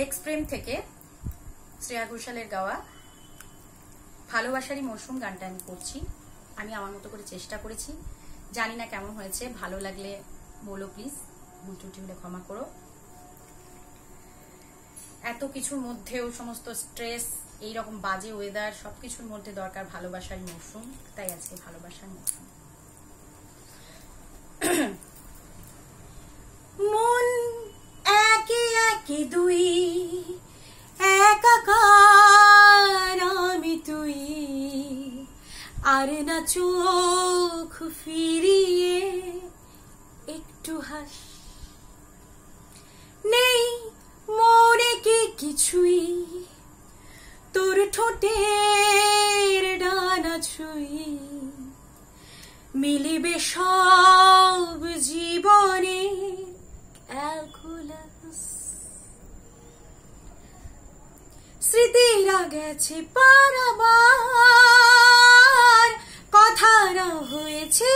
X প্রেম থেকে শ্রেয়া ঘোষালের গাওয়া ভালোবাসারই মরশুম গানটা আমি করছি। আমি আমার মতো করে চেষ্টা করেছি, জানি না কেমন হয়েছে। ভালো লাগলে বলো প্লিজ, ভুল ত্রুটি হলে ক্ষমা করো। এত কিছুর মধ্যেও, সমস্ত স্ট্রেস, এইরকম বাজে ওয়েদার, সবকিছুর মধ্যে দরকার ভালোবাসার মরশুম, তাই আজকে ভালোবাসার মরশুম। মন একে একে দুই, একাকার আমি তুই, আর না চোখ ফিরিয়ে একটু হাস। নেই মনে কি কিছুই, তোর ঠোঁটের ডানা ছুঁই, মিলিবে সব জীবনে ক্যালকুলাস। স্মৃতিরা গেছে পারাবার, কথারা হয়েছে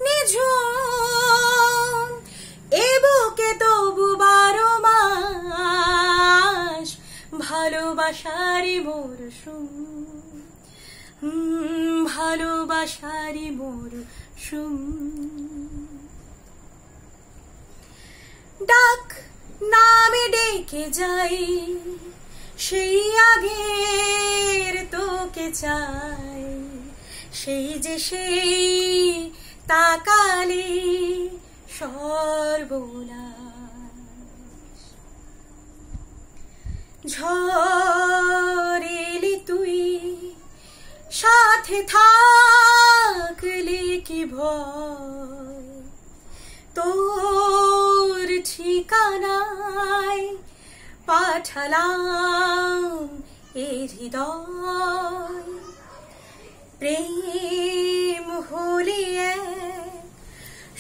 নিঝুম, এ বুকে তবু 12 মাস ভালোবাসারই মরশুম, ভালোবাসারই মরশুম। ডাক নামে ডেকে যাই, সেই আগের তোকে চাই, সেই যে সেই তাকালে সর্বনাশ। ঝড় এলি তুই, সাথে থাকলে কি ভয়, তোর ঠিকানায় পাঠালাম এ হৃদয়। প্রেম হলে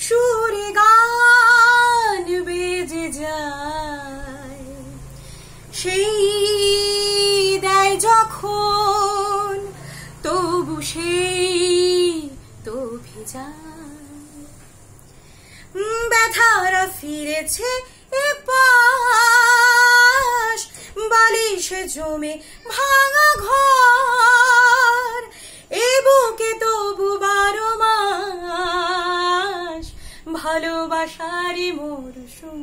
সুরে গান বেজে যায়, সেই দেয় যখন তবু সেই তো ভেজা। ব্যথারা ফিরেছে এ পাশ, বালিশে জমে ভাঙা ঘর, এ বুকে তবু 12 মাস ভালোবাসারই মরশুম,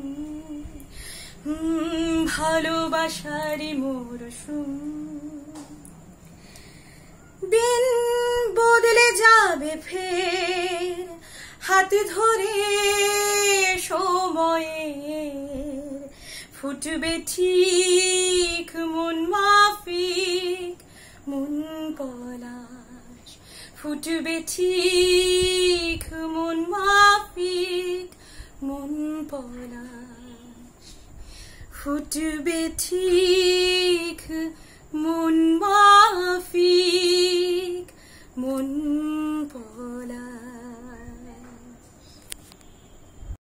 ভালোবাসারই মরশুম। দিন বদলে যাবে ফের, হাত ধরে সময়ের, ফুটবে ঠিক মন মাফিক মন পলাশ, ফুটবে ঠিক মন মাফিক মন পলাশ, ফুটবে ঠিক মন মাফিক।